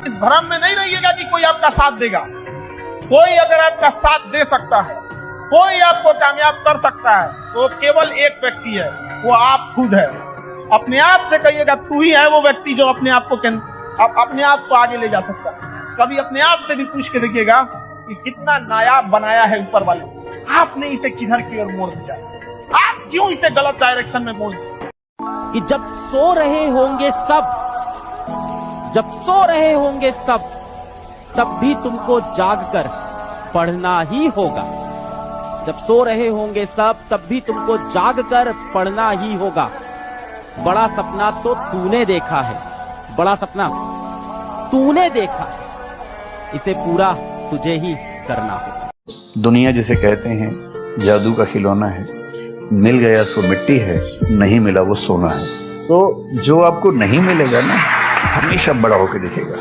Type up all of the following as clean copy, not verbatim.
इस भ्रम में नहीं रहिएगा कि कोई आपका साथ देगा। कोई अगर आपका साथ दे सकता है, कोई आपको कामयाब कर सकता है, तो केवल एक व्यक्ति है, वो आप खुद है। अपने आप से कहिएगा तू ही है वो व्यक्ति जो अपने आप को आगे ले जा सकता है। कभी अपने आप से भी पूछ के देखिएगा कि कितना नायाब बनाया है ऊपर वाले, आपने इसे किधर की ओर मोड़ दिया, आप क्यों इसे गलत डायरेक्शन में मोड़ दिया। कि जब सो रहे होंगे सब, तब भी तुमको जागकर पढ़ना ही होगा। जब सो रहे होंगे सब, तब भी तुमको जागकर पढ़ना ही होगा। बड़ा सपना तो तूने देखा है, बड़ा सपना तूने देखा है, इसे पूरा तुझे ही करना होगा। दुनिया जिसे कहते हैं जादू का खिलौना है, मिल गया सो मिट्टी है, नहीं मिला वो सोना है। तो जो आपको नहीं मिलेगा ना, हमेशा बड़ा होकर दिखेगा,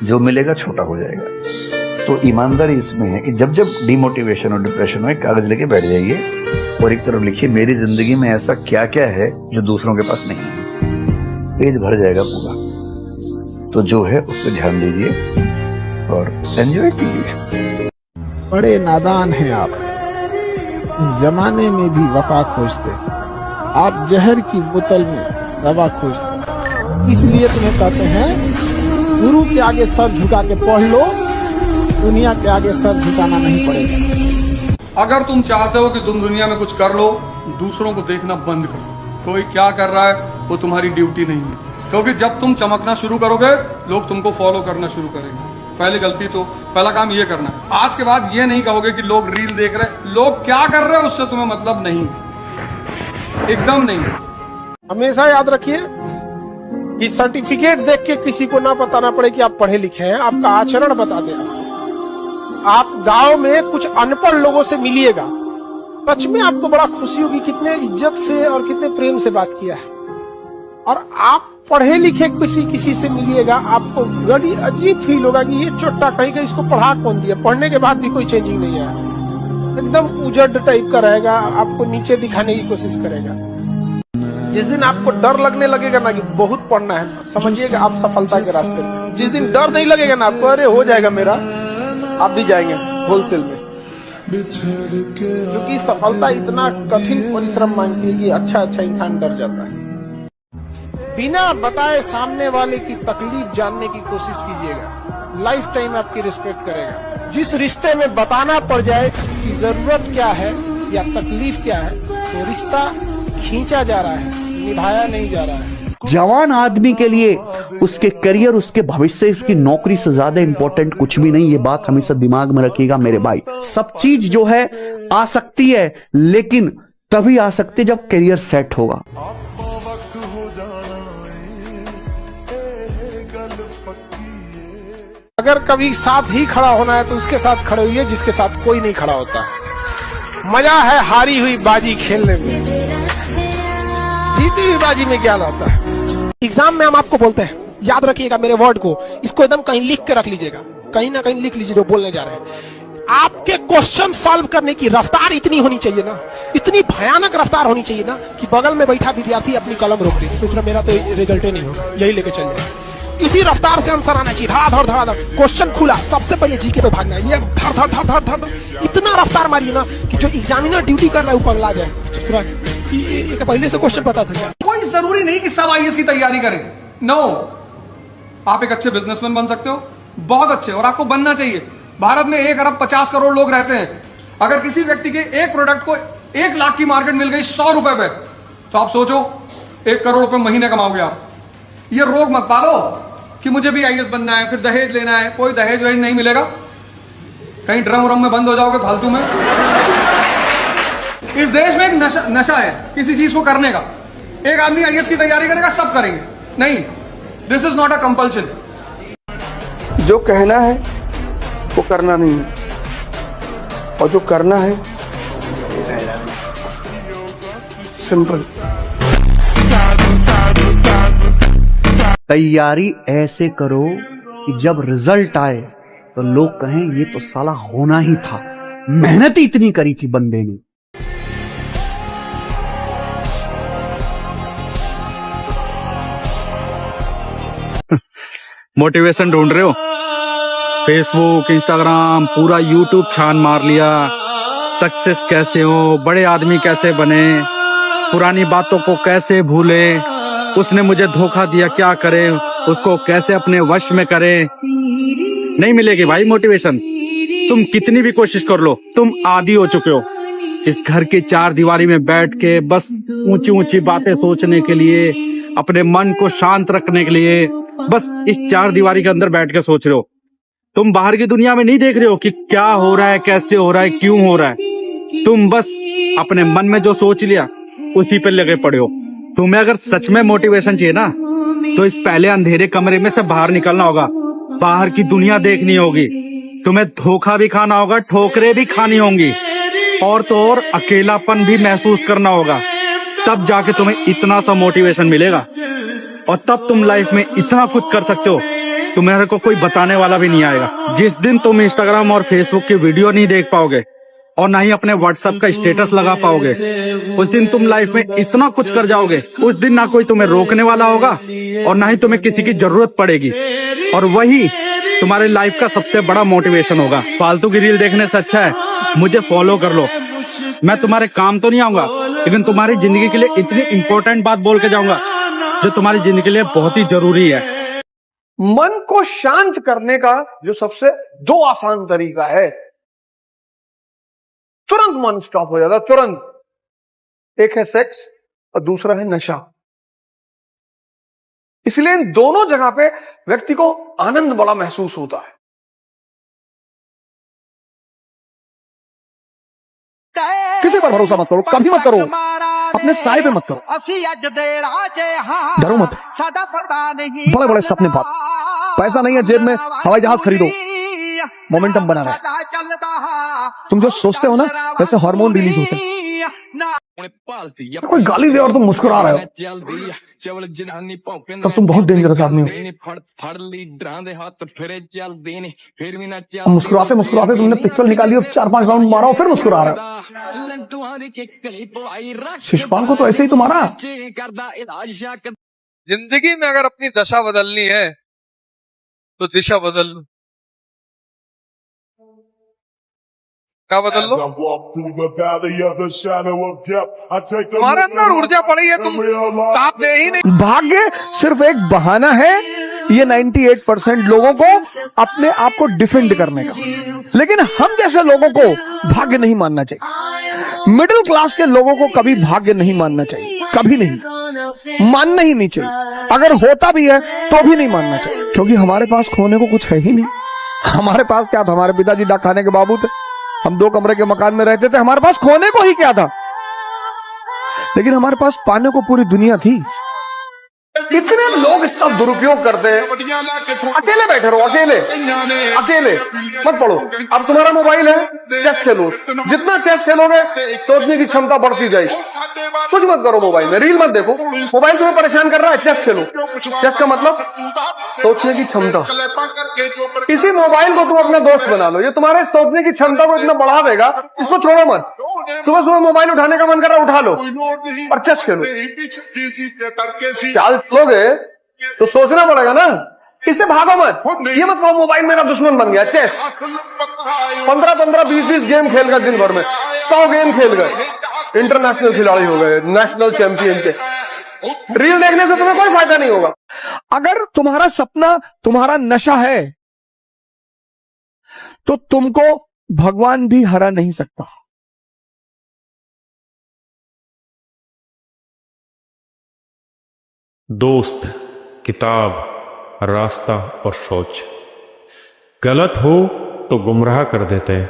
जो मिलेगा छोटा हो जाएगा। तो ईमानदारी इसमें है कि जब जब डिमोटिवेशन और डिप्रेशन हो, एक कागज लेके बैठ जाइए और एक तरफ लिखिए मेरी जिंदगी में ऐसा क्या क्या है जो दूसरों के पास नहीं है। पेज भर जाएगा पूरा। तो जो है उस पर ध्यान दीजिए और एंजॉय कीजिए। बड़े नादान हैं आप, जमाने में भी वफा खोजते, आप जहर की बोतल में दवा खोजते। इसलिए तुम्हें कहते हैं गुरु के आगे सर झुका के पढ़ लो, दुनिया के आगे सर झुकाना नहीं पड़ेगा। अगर तुम चाहते हो कि तुम दुनिया में कुछ कर लो, दूसरों को देखना बंद करो। कोई क्या कर रहा है वो तुम्हारी ड्यूटी नहीं है, क्योंकि जब तुम चमकना शुरू करोगे लोग तुमको फॉलो करना शुरू करेंगे। पहला काम ये करना है। आज के बाद ये नहीं कहोगे कि लोग रील देख रहे, लोग क्या कर रहे हैं उससे तुम्हें मतलब नहीं, एकदम नहीं। हमेशा याद रखिए कि सर्टिफिकेट देख के किसी को ना बताना पड़े कि आप पढ़े लिखे हैं, आपका आचरण बता दे। आप गांव में कुछ अनपढ़ लोगों से मिलिएगा, सच में आपको बड़ा खुशी होगी कितने इज्जत से और कितने प्रेम से बात किया है। और आप पढ़े लिखे किसी से मिलिएगा, आपको बड़ी अजीब फील होगा कि ये चोट्टा कहीं का इसको पढ़ा कौन दिया। पढ़ने के बाद भी कोई चेंजिंग नहीं आया, एकदम उजड़ टाइप का रहेगा, आपको नीचे दिखाने की कोशिश करेगा। जिस दिन आपको डर लगने लगेगा ना कि बहुत पढ़ना है, समझिएगा आप सफलता के रास्ते में। जिस दिन डर नहीं लगेगा ना आपको, अरे हो जाएगा मेरा, आप भी जाएंगे होलसेल में। क्योंकि सफलता इतना कठिन परिश्रम मांगती है कि अच्छा इंसान डर जाता है। बिना बताए सामने वाले की तकलीफ जानने की कोशिश कीजिएगा, लाइफ टाइम आपकी रिस्पेक्ट करेगा। जिस रिश्ते में बताना पड़ जाए कि जरूरत क्या है या तकलीफ क्या है, तो रिश्ता खींचा जा रहा है, निभाया नहीं जा रहा है। जवान आदमी के लिए उसके करियर, उसके भविष्य, उसकी नौकरी से ज्यादा इंपॉर्टेंट कुछ भी नहीं। ये बात हमेशा दिमाग में रखिएगा मेरे भाई। सब चीज जो है आ सकती है, लेकिन तभी आ सकती है जब करियर सेट होगा। अगर कभी साथ ही खड़ा होना है तो उसके साथ खड़े हुए जिसके साथ कोई नहीं खड़ा होता। मजा है हारी हुई बाजी खेलने में, जीती हुई बाजी में क्या आता है। एग्जाम में हम आपको बोलते हैं, याद रखिएगा मेरे वर्ड को, इसको एकदम कहीं लिख के रख लीजिएगा, कहीं ना कहीं लिख लीजिए जो बोलने जा रहे हैं। आपके क्वेश्चन सॉल्व करने की रफ्तार इतनी होनी चाहिए ना, इतनी भयानक रफ्तार होनी चाहिए ना कि बगल में बैठा विद्यार्थी अपनी कलम रोक दे, सोच रहा मेरा तो रिजल्ट ही नहीं होगा, यही लेके चल जाए। इसी रफ्तार से आंसर आना चाहिए, धड़ क्वेश्चन खुला, सबसे पहले जीके पे भागना है, ये धड़ इतना रफ्तार मारिए ना कि जो एग्जामिनर ड्यूटी कर रहा है वो पगला जाए। ये पहले से क्वेश्चन पता था। कोई जरूरी नहीं कि सब आईएएस की तैयारी करें, नो। आप एक अच्छे बिजनेसमैन बन सकते हो, बहुत अच्छे, और आपको बनना चाहिए। भारत में 1 अरब 50 करोड़ लोग रहते हैं। अगर किसी व्यक्ति के एक प्रोडक्ट को 1 लाख की मार्केट मिल गई 100 रुपए पे, तो आप सोचो 1 करोड़ रुपए महीने कमाओगे आप। ये रोग मत पालो कि मुझे भी आईएएस बनना है, फिर दहेज लेना है। कोई दहेज वहेज नहीं मिलेगा, कहीं ड्रम उरम में बंद हो जाओगे फालतू में। इस देश में एक नशा है किसी चीज को करने का। एक आदमी आईएएस की तैयारी करेगा, सब करेंगे, नहीं, this is not a compulsion. जो कहना है वो करना नहीं है, और जो करना है सिंपल। तैयारी ऐसे करो कि जब रिजल्ट आए तो लोग कहें ये तो साला होना ही था, मेहनत ही इतनी करी थी बंदे ने। मोटिवेशन ढूंढ रहे हो? फेसबुक, इंस्टाग्राम, पूरा यूट्यूब छान मार लिया। सक्सेस कैसे हो, बड़े आदमी कैसे बने, पुरानी बातों को कैसे भूले, उसने मुझे धोखा दिया क्या करे, उसको कैसे अपने वश में करे। नहीं मिलेगी भाई मोटिवेशन। तुम कितनी भी कोशिश कर लो, तुम आदी हो चुके हो इस घर के चार दीवारी में बैठ के बस ऊंची ऊंची बातें सोचने के लिए, अपने मन को शांत रखने के लिए बस इस चार दीवारी के अंदर बैठ के सोच रहे हो। तुम बाहर की दुनिया में नहीं देख रहे हो कि क्या हो रहा है, कैसे हो रहा है, क्यों हो रहा है। तुम बस अपने मन में जो सोच लिया उसी पे लगे पड़े हो। तुम्हें अगर सच में मोटिवेशन चाहिए ना, तो इस पहले अंधेरे कमरे में से बाहर निकलना होगा, बाहर की दुनिया देखनी होगी, तुम्हें धोखा भी खाना होगा, ठोकरें भी खानी होंगी, और तो और अकेलापन भी महसूस करना होगा। तब जाके तुम्हें इतना सा मोटिवेशन मिलेगा और तब तुम लाइफ में इतना कुछ कर सकते हो, तुम्हारे को कोई बताने वाला भी नहीं आएगा। जिस दिन तुम इंस्टाग्राम और फेसबुक की वीडियो नहीं देख पाओगे और ना ही अपने व्हाट्सएप का स्टेटस लगा पाओगे, उस दिन तुम लाइफ में इतना कुछ कर जाओगे, उस दिन ना कोई तुम्हें रोकने वाला होगा और ना ही तुम्हें किसी की जरूरत पड़ेगी, और वही तुम्हारे लाइफ का सबसे बड़ा मोटिवेशन होगा। फालतू की रील देखने से अच्छा है मुझे फॉलो कर लो। मैं तुम्हारे काम तो नहीं आऊंगा, लेकिन तुम्हारी जिंदगी के लिए इतनी इंपॉर्टेंट बात बोल के जाऊंगा जो तुम्हारी जिंदगी के लिए बहुत ही जरूरी है। मन को शांत करने का जो सबसे दो आसान तरीका है, तुरंत मन स्टॉप हो जाता, तुरंत। एक है सेक्स और दूसरा है नशा। इसलिए इन दोनों जगह पे व्यक्ति को आनंद बड़ा महसूस होता है। किसी पर भरोसा मत करो, कभी मत करो, अपने साए पे मत करो, डरो मत। बड़े बड़े सपने पाओ, पैसा नहीं है जेब में, हवाई जहाज खरीदो, मोमेंटम बना रहे। तुम जो सोचते हो ना, वैसे हार्मोन रिलीज होते हैं। कोई गाली दे और तुम मुस्कुरा रहे हो, तब तुम बहुत डेंजरस आदमी हो। मुस्कुराते मुस्कुराते तुमने पिस्टल निकाली और 4-5 राउंड मारा और फिर मुस्कुरा रहे हो। शिशुपाल को तो ऐसे ही तो मारा। जिंदगी में अगर अपनी दशा बदलनी है तो दिशा बदल लो। क्या बदल लो? तुम्हारे अंदर ऊर्जा पड़ी है, तुम ताप दे ही नहीं। भाग्य सिर्फ एक बहाना है ये 98% लोगों को अपने आप को डिफेंड करने का, लेकिन हम जैसे लोगों को भाग्य नहीं मानना चाहिए। मिडिल क्लास के लोगों को कभी भाग्य नहीं मानना चाहिए, कभी नहीं, मानना ही नहीं चाहिए। अगर होता भी है तो भी नहीं मानना चाहिए, क्योंकि हमारे पास खोने को कुछ है ही नहीं। हमारे पास क्या था? हमारे पिताजी डाक खाने के बाबू थे, हम 2 कमरे के मकान में रहते थे, हमारे पास खोने को ही क्या था? लेकिन हमारे पास पाने को पूरी दुनिया थी। कितने लोग इसका दुरुपयोग करते हैं। अकेले बैठे रहो, अकेले अकेले मत पढ़ो। अब तुम्हारा मोबाइल है, चेस खेलो। जितना चेस खेलोगे सोचने की क्षमता बढ़ती जाएगी। कुछ मत करो मोबाइल में, रील मत देखो। मोबाइल तुम्हें परेशान कर रहा है, चेस खेलो। चेस का मतलब सोचने की क्षमता। इसी मोबाइल को तुम अपना दोस्त बना लो, ये तुम्हारे सोचने की क्षमता को इतना बढ़ा देगा, इसको छोड़ो मत। सुबह सुबह मोबाइल उठाने का मन कर रहा है, उठा लो और चेस खेलो। चाल लोगे तो सोचना पड़ेगा ना, इससे भागो मत। ये मत कहो मोबाइल मेरा दुश्मन बन गया। चेस 15-15, 20-20 गेम खेल गए दिन भर में, 100 गेम खेल गए, इंटरनेशनल खिलाड़ी हो गए, नेशनल चैंपियन के। रील देखने से तुम्हें कोई फायदा नहीं होगा। अगर तुम्हारा सपना तुम्हारा नशा है तो तुमको भगवान भी हरा नहीं सकता। दोस्त, किताब, रास्ता और सोच गलत हो तो गुमराह कर देते हैं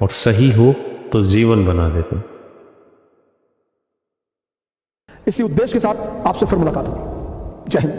और सही हो तो जीवन बना देते हैं। इसी उद्देश्य के साथ आपसे फिर मुलाकात होगी। जय हिंद।